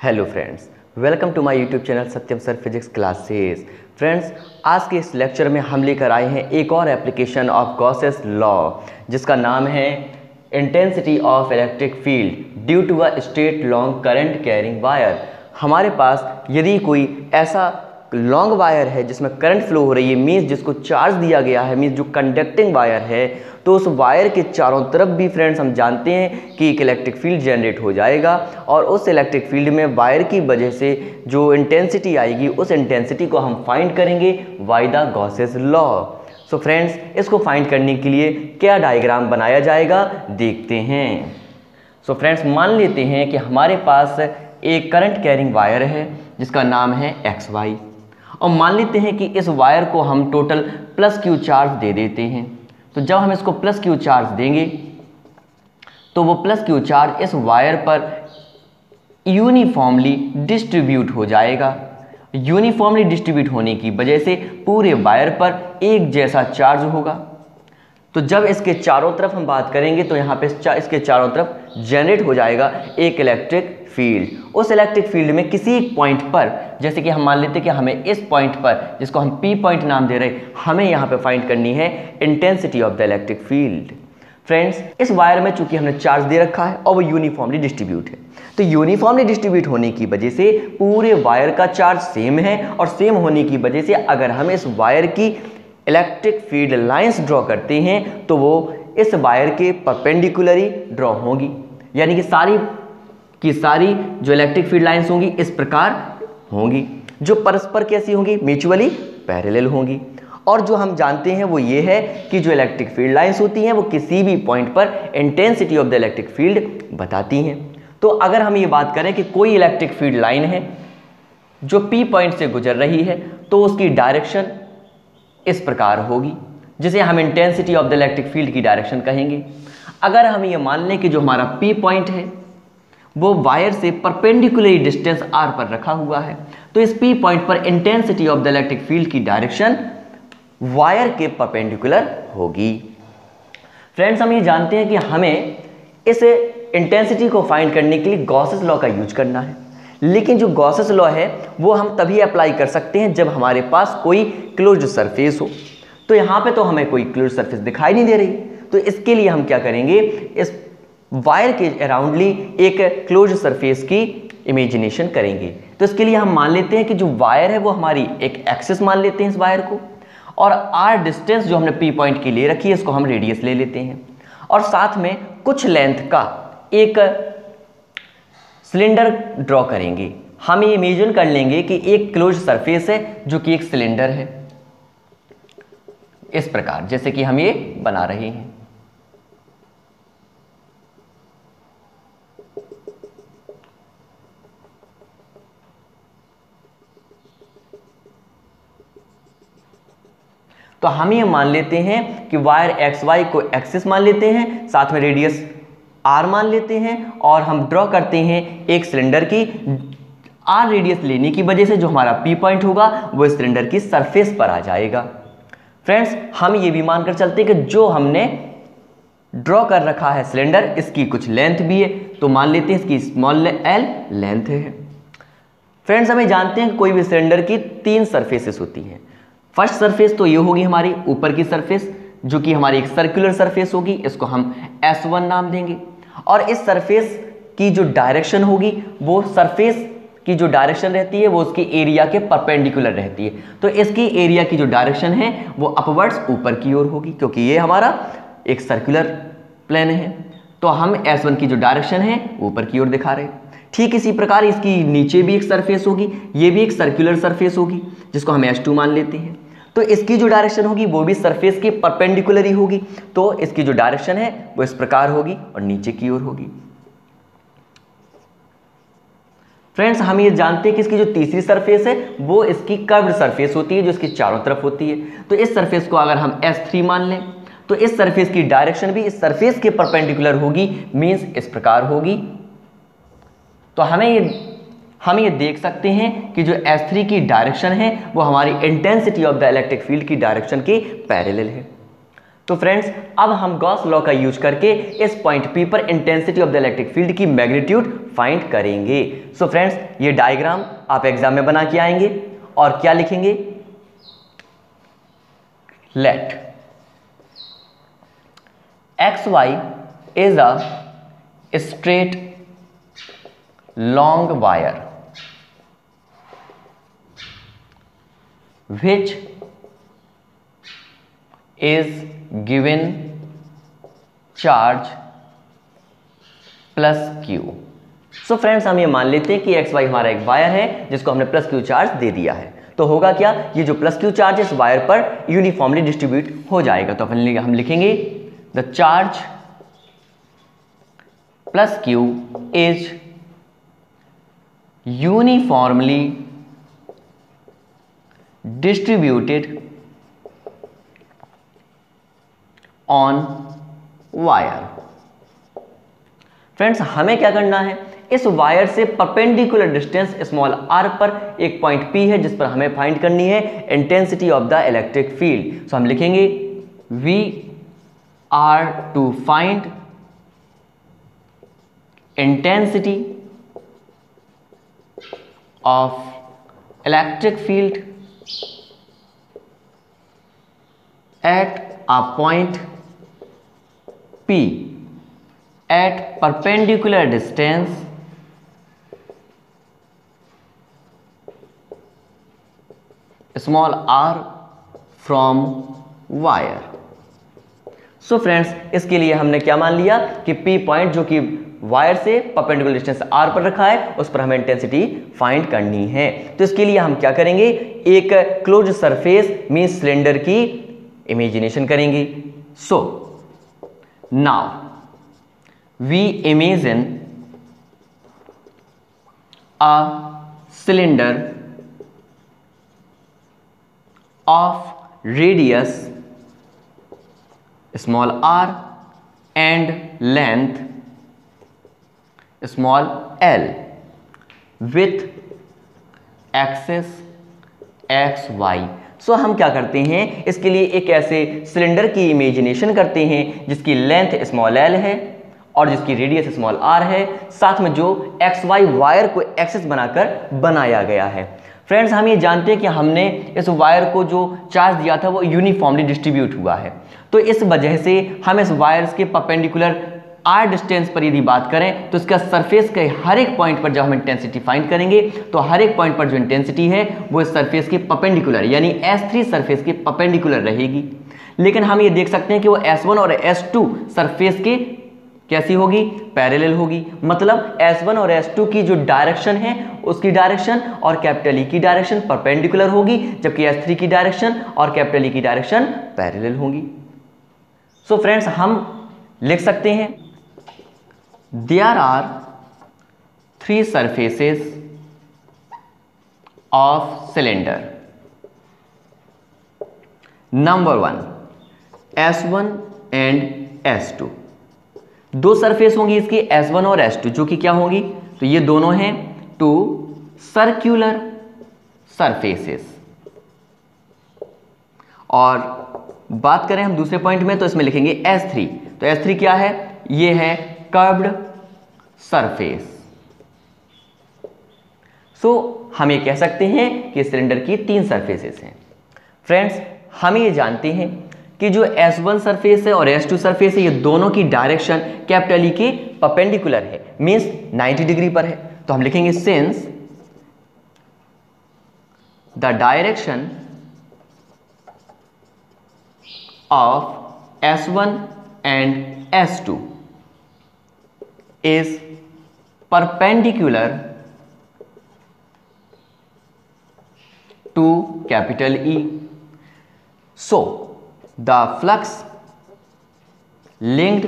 Hello friends, welcome to my YouTube channel Satyam sir physics classes. Friends, आज के इस lecture में हम लेकर आए हैं एक और एप्लीकेशन ऑफ गॉसेस लॉ, जिसका नाम है intensity of electric field due to a straight long current carrying wire. हमारे पास यदि कोई ऐसा लॉन्ग वायर है जिसमें करंट फ्लो हो रही है, मीन्स जिसको चार्ज दिया गया है, मीन्स जो कंडक्टिंग वायर है, तो उस वायर के चारों तरफ भी फ्रेंड्स हम जानते हैं कि एक इलेक्ट्रिक फील्ड जनरेट हो जाएगा और उस इलेक्ट्रिक फील्ड में वायर की वजह से जो इंटेंसिटी आएगी उस इंटेंसिटी को हम फाइंड करेंगे bye the Gauss's law. So friends, इसको फाइंड करने के लिए क्या डायग्राम बनाया जाएगा देखते हैं। सो फ्रेंड्स, मान लेते हैं कि हमारे पास एक करंट कैरिंग वायर है जिसका नाम है XY, और मान लेते हैं कि इस वायर को हम टोटल प्लस Q चार्ज दे देते हैं। तो जब हम इसको प्लस Q चार्ज देंगे तो वो प्लस Q चार्ज इस वायर पर यूनिफॉर्मली डिस्ट्रीब्यूट हो जाएगा। यूनिफॉर्मली डिस्ट्रीब्यूट होने की वजह से पूरे वायर पर एक जैसा चार्ज होगा। तो जब इसके चारों तरफ हम बात करेंगे तो यहाँ पे इसके चारों तरफ जनरेट हो जाएगा एक इलेक्ट्रिक फील्ड। उस इलेक्ट्रिक फील्ड में किसी एक पॉइंट पर, जैसे कि हम मान लेते हैं कि हमें इस पॉइंट पर, जिसको हम P पॉइंट नाम दे रहे हैं, हमें यहाँ पे फाइंड करनी है intensity of the electric field. Friends, इस वायर में चूंकि हमने चार्ज दे रखा है और वो यूनिफॉर्मली डिस्ट्रीब्यूट है, तो यूनिफॉर्मली डिस्ट्रीब्यूट होने की वजह से पूरे वायर का चार्ज सेम है, और सेम होने की वजह से अगर हम इस वायर की इलेक्ट्रिक फील्ड लाइंस ड्रॉ करते हैं तो वो इस वायर के परपेंडिकुलरी ड्रॉ होंगी, यानी कि सारी की सारी जो इलेक्ट्रिक फील्ड लाइंस होंगी इस प्रकार होंगी, जो परस्पर कैसी होंगी, म्यूचुअली पैरेलल होंगी। और जो हम जानते हैं वो ये है कि जो इलेक्ट्रिक फील्ड लाइंस होती हैं वो किसी भी पॉइंट पर intensity of the electric field बताती हैं। तो अगर हम ये बात करें कि कोई इलेक्ट्रिक फील्ड लाइन है जो P पॉइंट से गुजर रही है, तो उसकी डायरेक्शन इस प्रकार होगी, जिसे हम intensity of the electric field की डायरेक्शन कहेंगे। अगर हम ये मान लें कि जो हमारा P पॉइंट है वो वायर से परपेंडिकुलर डिस्टेंस R पर रखा हुआ है, तो इस P पॉइंट पर intensity of the electric field की डायरेक्शन वायर के परपेंडिकुलर होगी। फ्रेंड्स, हम ये जानते हैं कि हमें इस इंटेंसिटी को फाइंड करने के लिए गॉसेस लॉ का यूज करना है, लेकिन जो गॉसेस लॉ है वो हम तभी अप्लाई कर सकते हैं जब हमारे पास कोई क्लोज्ड सरफेस हो। तो यहाँ पे तो हमें कोई क्लोज्ड सरफेस दिखाई नहीं दे रही, तो इसके लिए हम क्या करेंगे, इस वायर के अराउंडली एक क्लोज्ड सरफेस की इमेजिनेशन करेंगे। तो इसके लिए हम मान लेते हैं कि जो वायर है वो हमारी एक एक्सिस मान लेते हैं इस वायर को, और R डिस्टेंस जो हमने P पॉइंट की ले रखी है इसको हम रेडियस ले लेते हैं, और साथ में कुछ लेंथ का एक सिलेंडर ड्रॉ करेंगे। हम ये इमेजिन कर लेंगे कि एक क्लोज सरफेस है जो कि एक सिलेंडर है, इस प्रकार जैसे कि हम ये बना रहे हैं। तो हम ये मान लेते हैं कि वायर XY को एक्सिस मान लेते हैं, साथ में रेडियस R मान लेते हैं, और हम ड्रॉ करते हैं एक सिलेंडर की। R रेडियस लेने की वजह से जो हमारा P पॉइंट होगा वो सिलेंडर की सरफेस पर आ जाएगा। फ्रेंड्स, हम ये भी मानकर चलते हैं कि जो हमने ड्रॉ कर रखा है सिलेंडर, इसकी कुछ लेंथ भी है, तो मान लेते हैं इसकी स्मॉल l लेंथ है। फ्रेंड्स, हमें जानते हैं कि कोई भी सिलेंडर की 3 सरफेसेस होती हैं। फर्स्ट सरफेस तो ये होगी हमारी ऊपर की सरफेस, जो कि हमारी एक सर्कुलर सरफेस होगी, इसको हम S1 नाम देंगे। और इस सरफेस की जो डायरेक्शन होगी वो सरफेस की जो डायरेक्शन रहती है वो उसकी एरिया के परपेंडिकुलर रहती है, तो इसकी एरिया की जो डायरेक्शन है वो अपवर्ड्स ऊपर की ओर होगी, क्योंकि ये हमारा एक सर्कुलर प्लेन है, तो हम S1 की जो डायरेक्शन है ऊपर की ओर दिखा रहे हैं। ठीक इसी प्रकार इसकी नीचे भी एक सरफेस होगी, ये भी एक सर्कुलर सरफेस होगी जिसको हम S2 मान लेते हैं, तो इसकी जो डायरेक्शन होगी वो भी सरफेस के परपेंडिकुलर ही होगी, तो इसकी जो डायरेक्शन है वो इस प्रकार होगी और नीचे की ओर होगी। फ्रेंड्स, हम ये जानते हैं कि इसकी जो तीसरी सरफेस है वो इसकी कर्व्ड सरफेस होती है, जो इसकी चारों तरफ होती है। तो इस सरफेस को अगर हम S3 मान लें तो इस सरफेस की डायरेक्शन भी इस सरफेस के परपेंडिकुलर होगी, मींस इस प्रकार होगी। तो हम ये देख सकते हैं कि जो S3 की डायरेक्शन है वो हमारी intensity of the electric field की डायरेक्शन के पैरेलल है। तो फ्रेंड्स अब हम गॉस लॉ का यूज करके इस पॉइंट P पर intensity of the electric field की मैग्नीट्यूड फाइंड करेंगे। सो फ्रेंड्स ये डायग्राम आप एग्जाम में बना के आएंगे और क्या लिखेंगे, late XY is a straight long wire which is given charge plus Q। So friends हम ये मान लेते हैं कि XY हमारा एक वायर है जिसको हमने प्लस Q चार्ज दे दिया है। तो होगा क्या, ये जो प्लस Q चार्ज इस वायर पर यूनिफॉर्मली डिस्ट्रीब्यूट हो जाएगा। तो हम लिखेंगे the charge plus Q is uniformly distributed on wire. Friends हमें क्या करना है, इस वायर से परपेंडिकुलर डिस्टेंस स्मॉल r पर एक पॉइंट P है जिस पर हमें फाइंड करनी है intensity of the electric field. So हम लिखेंगे we are to find intensity of electric field at a point P at perpendicular distance small r from wire। सो फ्रेंड्स इसके लिए हमने क्या मान लिया कि P पॉइंट जो कि वायर से परपेंडिकुलर डिस्टेंस r पर रखा है उस पर हमें इंटेंसिटी फाइंड करनी है। तो इसके लिए हम क्या करेंगे, एक क्लोज सरफेस मींस सिलेंडर की इमेजिनेशन करेंगे। So now we imagine a cylinder of radius small r and length small l with axis xy। सो हम क्या करते हैं, इसके लिए एक ऐसे सिलेंडर की इमेजिनेशन करते हैं जिसकी लेंथ स्मॉल l है और जिसकी रेडियस स्मॉल r है, साथ में जो XY वायर को एक्सिस बनाकर बनाया गया है। फ्रेंड्स हम ये जानते हैं कि हमने इस वायर को जो चार्ज दिया था वो यूनिफॉर्मली डिस्ट्रीब्यूट हुआ है। तो इस वजह से हम इस वायर्स के परपेंडिकुलर r डिस्टेंस पर यदि बात करें तो इसका सरफेस के हर एक पॉइंट पर जब हम इंटेंसिटी फाइंड करेंगे तो हर एक पॉइंट पर जो इंटेंसिटी है वो इस सरफेस के परपेंडिकुलर यानी S3 सरफेस के परपेंडिकुलर रहेगी। लेकिन हम ये देख सकते हैं कि वो S1 और S2 सरफेस के कैसी होगी, पैरेलल होगी। मतलब S1 और S2 की जो डायरेक्शन है उसकी डायरेक्शन और कैपिटल E की डायरेक्शन परपेंडिकुलर होगी, जबकि S3 की डायरेक्शन और कैपिटल E की डायरेक्शन पैरेलल होगी। सो फ्रेंड्स हम लिख सकते हैं there are 3 surfaces of cylinder. Number 1 S1 and S2, दो सरफेस होंगी इसकी S1 और S2 जो कि क्या होंगी, तो ये दोनों हैं 2 सर्कुलर सरफेसेस। और बात करें हम दूसरे पॉइंट में तो इसमें लिखेंगे S3। तो S3 क्या है, ये है कर्व्ड सरफेस। सो हम ये कह सकते हैं कि सिलेंडर की 3 सरफेसेस हैं। फ्रेंड्स हम ये जानते हैं कि जो S1 सरफेस है और S2 सरफेस है ये दोनों की डायरेक्शन कैपिटल E के परपेंडिकुलर है, मींस 90 डिग्री पर है। तो हम लिखेंगे since the direction of S1 and S2 is perpendicular to capital E। So the flux linked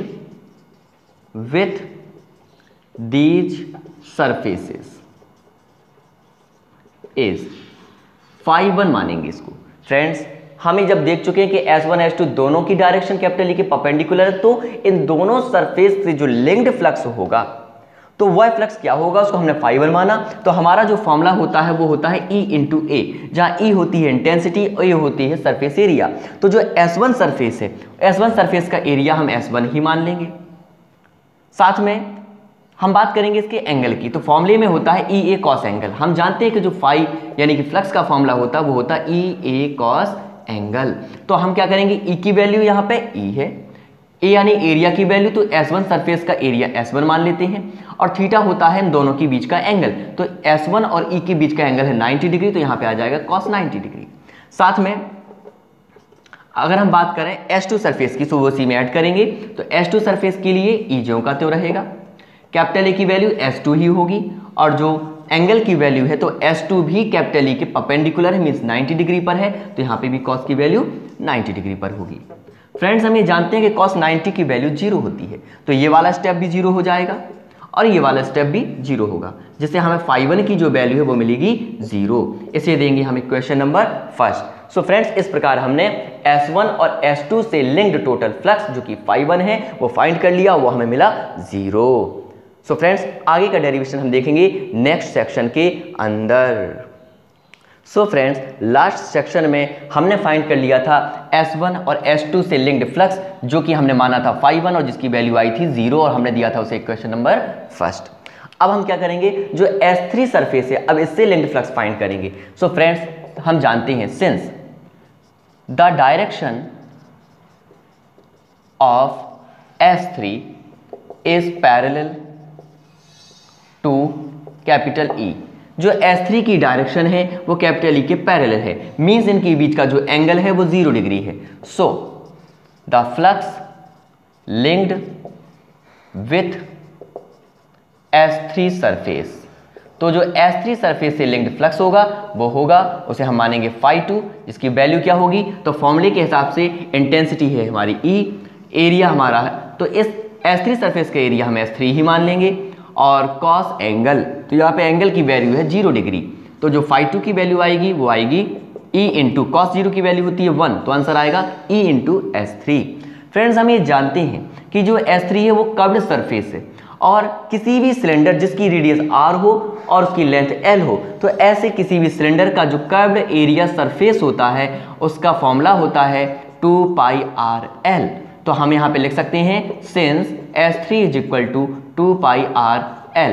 with these surfaces is phi1 मानेंगे इसको। फ्रेंड्स हमें जब देख चुके हैं कि S1 S2 दोनों की डायरेक्शन कैपिटल E के परपेंडिकुलर है, तो इन दोनों सरफेस से जो लिंक्ड फ्लक्स होगा तो वह फ्लक्स क्या होगा, उसको हमने φ1 माना। तो हमारा जो फॉर्मूला होता है वो होता है E इंटू ए, जहाँ E होती है इंटेंसिटी और A होती है सरफेस एरिया। तो जो S1 सरफेस है, S1 सरफेस का एरिया हम S1 ही मान लेंगे। साथ में हम बात करेंगे इसके एंगल की। तो फॉर्मूले में होता है E A कॉस एंगल। हम जानते हैं कि जो फाई यानी कि फ्लक्स का फॉर्मूला होता है वो होता है E A कॉस एंगल। तो हम क्या करेंगे, E की वैल्यू यहाँ पे E है, A यानी एरिया की वैल्यू, तो S1 सरफेस का एरिया S1 मान लेते हैं, और थीटा होता है इन दोनों के बीच का एंगल। तो S1 और E के बीच का एंगल है 90 डिग्री, तो यहाँ पे आ जाएगा cos 90 डिग्री। साथ में अगर हम बात करें S2 सरफेस की, तो वो उसी में ऐड करेंगे। तो S2 सरफेस के लिए E ज्यों का त्यों रहेगा, कैपिटल A की वैल्यू S2 ही होगी, और जो एंगल की वैल्यू है तो S2 भी कैपिटल E के परपेंडिकुलर है, मींस 90 डिग्री पर है, तो यहाँ पे भी cos की वैल्यू 90 डिग्री पर होगी। फ्रेंड्स हम ये जानते हैं कि cos 90 की वैल्यू 0 होती है, तो ये वाला स्टेप भी 0 हो जाएगा और ये वाला स्टेप भी 0 होगा, जिससे हमें φ1 की जो वैल्यू है वो मिलेगी 0। इसे देंगे हम equation number first. So friends इस प्रकार हमने S1 और S2 से लिंक्ड टोटल फ्लक्स जो कि φ1 है वो फाइंड कर लिया, वो हमें मिला 0। सो फ्रेंड्स आगे का डेरिवेशन हम देखेंगे नेक्स्ट सेक्शन के अंदर। सो फ्रेंड्स लास्ट सेक्शन में हमने फाइंड कर लिया था S1 और S2 से लिंक्ड फ्लक्स जो कि हमने माना था φ1 और जिसकी वैल्यू आई थी 0, और हमने दिया था उसे इक्वेशन नंबर फर्स्ट। अब हम क्या करेंगे, जो S3 सरफेस है अब इससे लिंक्ड फ्लक्स फाइंड करेंगे। सो फ्रेंड्स हम जानते हैं since the direction of S3 is parallel to capital E, जो S3 की डायरेक्शन है वो कैपिटल E के पैरेलल है, मींस इनके बीच का जो एंगल है वो 0 डिग्री है। So the flux linked with S3 surface, तो जो S3 सरफेस से लिंक्ड फ्लक्स होगा वो होगा, उसे हम मानेंगे φ2, जिसकी वैल्यू क्या होगी, तो फॉर्मूले के हिसाब से इंटेंसिटी है हमारी E, एरिया हमारा है, तो इस S3 सरफेस का एरिया हम S3 ही मान लेंगे, और cos एंगल, तो यहाँ पे एंगल की वैल्यू है 0 डिग्री, तो जो φ2 की वैल्यू आएगी वो आएगी E इंटू cos 0 की वैल्यू होती है 1, तो आंसर आएगा E इंटू S3। फ्रेंड्स हम ये जानते हैं कि जो S3 है वो कर्व्ड सरफेस है, और किसी भी सिलेंडर जिसकी रेडियस r हो और उसकी लेंथ l हो, तो ऐसे किसी भी सिलेंडर का जो कर्व्ड एरिया सरफेस होता है उसका फॉर्मूला होता है 2πrl। तो हम यहाँ पे लिख सकते हैं since S3 is equal to 2πrl,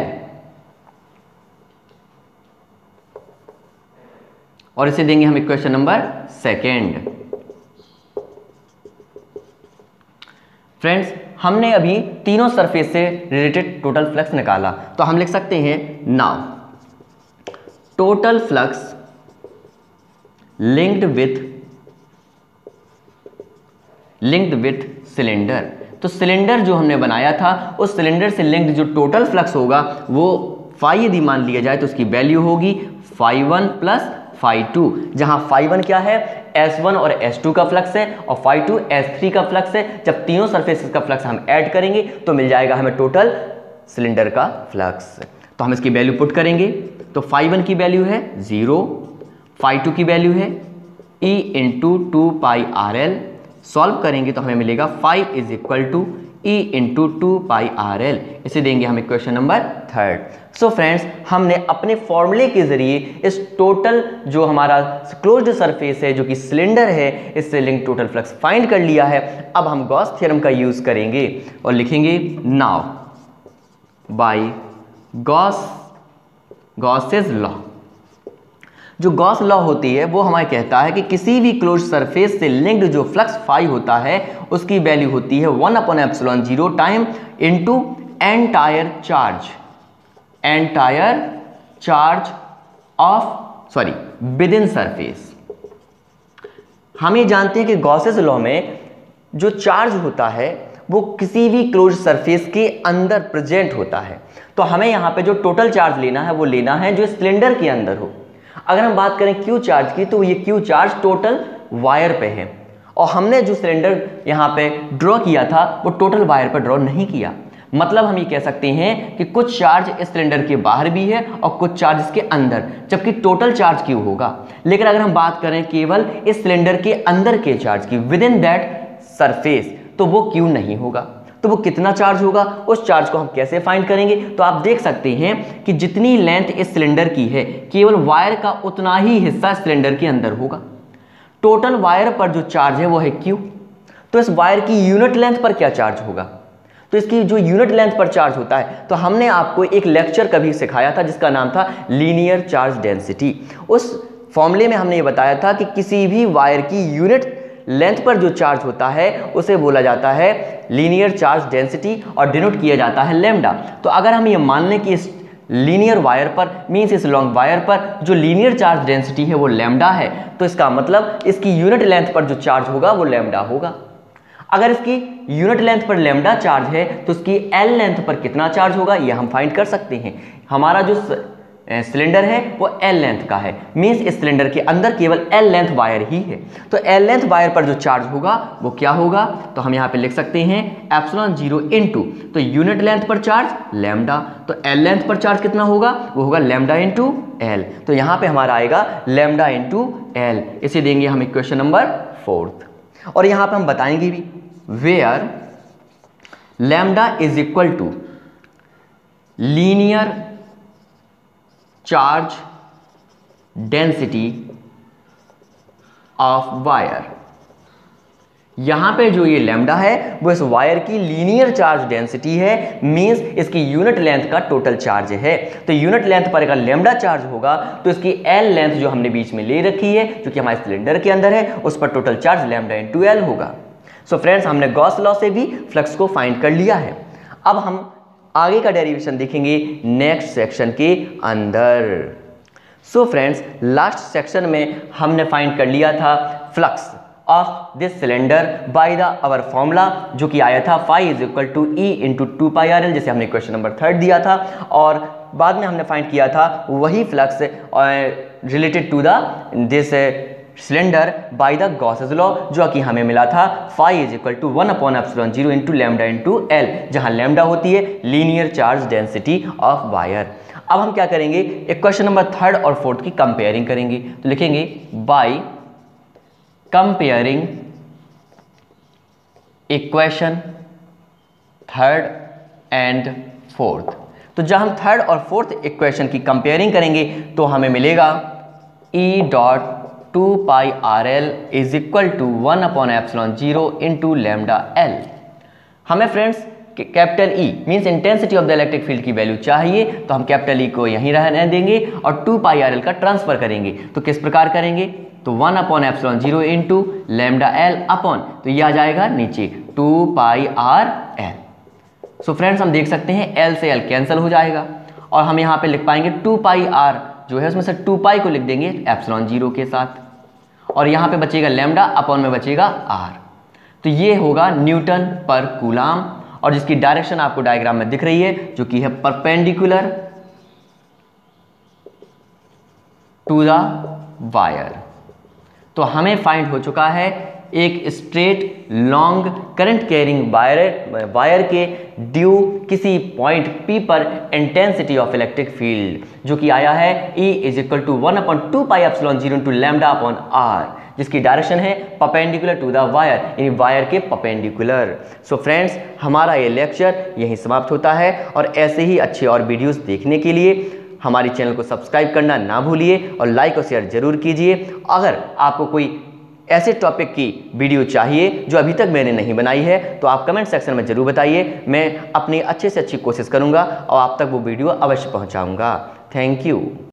और इसे देंगे हम इक्वेशन नंबर सेकेंड। फ्रेंड्स हमने अभी तीनों सरफेस से रिलेटेड टोटल फ्लक्स निकाला, तो हम लिख सकते हैं now total flux linked with cylinder. तो सिलेंडर जो हमने बनाया था उस सिलेंडर से लिंक्ड जो टोटल फ्लक्स होगा वो φ यदि मान लिया जाए तो उसकी वैल्यू होगी φ1 प्लस φ2, जहां φ1 क्या है, S1 और S2 का फ्लक्स है, और φ2 S3 का फ्लक्स है। जब तीनों सरफेसेस का फ्लक्स हम ऐड करेंगे तो मिल जाएगा हमें टोटल सिलेंडर का फ्लक्स। तो हम इसकी वैल्यू पुट करेंगे, तो φ1 की वैल्यू है 0, φ2 की वैल्यू है E इंटू 2πrl, सॉल्व करेंगे तो हमें मिलेगा φ is equal to E into 2πrl। इसे देंगे हम equation number third. So friends हमने अपने फॉर्मूले के जरिए इस टोटल जो हमारा क्लोज्ड सरफेस है जो कि सिलेंडर है इससे लिंक टोटल फ्लक्स फाइंड कर लिया है। अब हम गॉस थ्योरम का यूज करेंगे और लिखेंगे नाउ बाय गॉसेस लॉ। जो गॉस लॉ होती है वो हमें कहता है कि किसी भी क्लोज्ड सरफेस से लिंक्ड जो फ्लक्स फाई होता है उसकी वैल्यू होती है 1/ε0 time into entire charge of within surface. हम ये जानते हैं कि गॉसेस लॉ में जो चार्ज होता है वो किसी भी क्लोज्ड सरफेस के अंदर प्रेजेंट होता है, तो हमें यहाँ पे जो टोटल चार्ज लेना है वो लेना है जो सिलेंडर के अंदर हो। अगर हम बात करें क्यू चार्ज की तो ये क्यू चार्ज टोटल वायर पे है, और हमने जो सिलेंडर यहाँ पे ड्रॉ किया था वो टोटल वायर पर ड्रॉ नहीं किया। मतलब हम ये कह सकते हैं कि कुछ चार्ज इस सिलेंडर के बाहर भी है और कुछ चार्ज इसके अंदर, जबकि टोटल चार्ज क्यू होगा। लेकिन अगर हम बात करें केवल इस सिलेंडर के अंदर के चार्ज की विद इन दैट सरफेस तो वो क्यू नहीं होगा। तो वो कितना चार्ज होगा, उस चार्ज को हम कैसे फाइंड करेंगे। तो आप देख सकते हैं कि जितनी लेंथ इस सिलेंडर की है केवल वायर का उतना ही हिस्सा सिलेंडर के अंदर होगा। टोटल वायर पर जो चार्ज है वो है Q। तो इस वायर की यूनिट लेंथ पर क्या चार्ज होगा, तो इसकी जो यूनिट लेंथ पर चार्ज होता है, तो हमने आपको एक लेक्चर कभी सिखाया था जिसका नाम था लीनियर चार्ज डेंसिटी। उस फॉर्मूले में हमने ये बताया था कि किसी भी वायर की यूनिट लेंथ पर जो चार्ज होता है उसे बोला जाता है लीनियर चार्ज डेंसिटी और डिनोट किया जाता है लैम्डा। तो अगर हम ये मान लें कि इस लीनियर वायर पर मींस इस लॉन्ग वायर पर जो लीनियर चार्ज डेंसिटी है वो लैम्डा है, तो इसका मतलब इसकी यूनिट लेंथ पर जो चार्ज होगा वो लैम्डा होगा। अगर इसकी यूनिट लेंथ पर लैम्डा चार्ज है तो इसकी एल लेंथ पर कितना चार्ज होगा ये हम फाइंड कर सकते हैं। हमारा जो सिलेंडर है वो एल लेंथ का है, मींस इस सिलेंडर के अंदर केवल एल लेंथ वायर ही है। तो एल लेंथ वायर पर जो चार्ज होगा वो क्या होगा, तो हम यहाँ पे लिख सकते हैं एप्सिलॉन 0 इनटू, तो यूनिट लेंथ पर चार्ज लैम्डा, तो एल लेंथ पर चार्ज कितना होगा, वो होगा लैम्डा इंटू एल। तो यहाँ पे हमारा आएगा लैम्डा इंटू एल। इसे देंगे हम इक्वेशन नंबर 4। और यहाँ पे हम बताएंगे भी where lambda is equal to linear charge density of wire. यहां पे जो ये लैम्डा है वो इस वायर की लीनियर चार्ज डेंसिटी है, मींस इसकी यूनिट लेंथ का टोटल चार्ज है। तो यूनिट लेंथ पर अगर लैम्डा चार्ज होगा तो इसकी एल लेंथ जो हमने बीच में ले रखी है जो कि हमारे सिलेंडर के अंदर है उस पर total charge lambda into L होगा। सो फ्रेंड्स, हमने गॉस लॉ से भी फ्लक्स को फाइंड कर लिया है। अब हम आगे का डेरिवेशन देखेंगे नेक्स्ट सेक्शन के अंदर। सो फ्रेंड्स, लास्ट सेक्शन में हमने फाइंड कर लिया था flux of this cylinder by the our formula जो कि आया था phi is equal to E into 2πRL, जैसे हमने क्वेश्चन नंबर 3 दिया था। और बाद में हमने फाइंड किया था वही flux related to the this cylinder by the Gauss's law जो कि हमें मिला था phi is equal to 1/ε0 into lambda into L, जहां लैम्डा होती है linear charge density of wire. अब हम क्या करेंगे, इक्वेशन नंबर 3 और 4 की कंपेयरिंग करेंगे। तो लिखेंगे बाय कंपेयरिंग इक्वेशन 3 एंड 4। तो जब हम 3rd और 4th इक्वेशन की कंपेयरिंग करेंगे तो हमें मिलेगा E dot 2πRL is equal to 1/ε0 into lambda L. हमें friends capital E means intensity of the electric field की वैल्यू चाहिए, तो हम कैपिटल E को यहीं रहने देंगे और 2πRL का ट्रांसफर करेंगे। तो किस प्रकार करेंगे, तो 1/ε0 इंटू लैम्डा एल अपॉन, तो यह आ जाएगा नीचे 2πRL। सो फ्रेंड्स, हम देख सकते हैं L से L कैंसिल हो जाएगा और हम यहाँ पे लिख पाएंगे 2πR जो है उसमें से 2π को लिख देंगे ε0 के साथ और यहाँ पे बचेगा लैम्डा अपॉन में बचेगा R। तो ये होगा न्यूटन पर कूलाम और जिसकी डायरेक्शन आपको डायग्राम में दिख रही है जो कि है परपेंडिकुलर टू द वायर। तो हमें फाइंड हो चुका है एक straight long current carrying wire के ड्यू किसी पॉइंट P पर इंटेंसिटी ऑफ इलेक्ट्रिक फील्ड जो कि आया है E is equal to 1/2πε0 into lambda upon R, जिसकी डायरेक्शन है परपेंडिकुलर टू द वायर, यानी वायर के परपेंडिकुलर। सो फ्रेंड्स, हमारा ये लेक्चर यहीं समाप्त होता है और ऐसे ही अच्छे और वीडियोस देखने के लिए हमारे चैनल को सब्सक्राइब करना ना भूलिए और लाइक और शेयर जरूर कीजिए। अगर आपको कोई ऐसे टॉपिक की वीडियो चाहिए जो अभी तक मैंने नहीं बनाई है तो आप कमेंट सेक्शन में जरूर बताइए, मैं अपनी अच्छे से अच्छी कोशिश करूंगा और आप तक वो वीडियो अवश्य पहुंचाऊंगा। Thank you.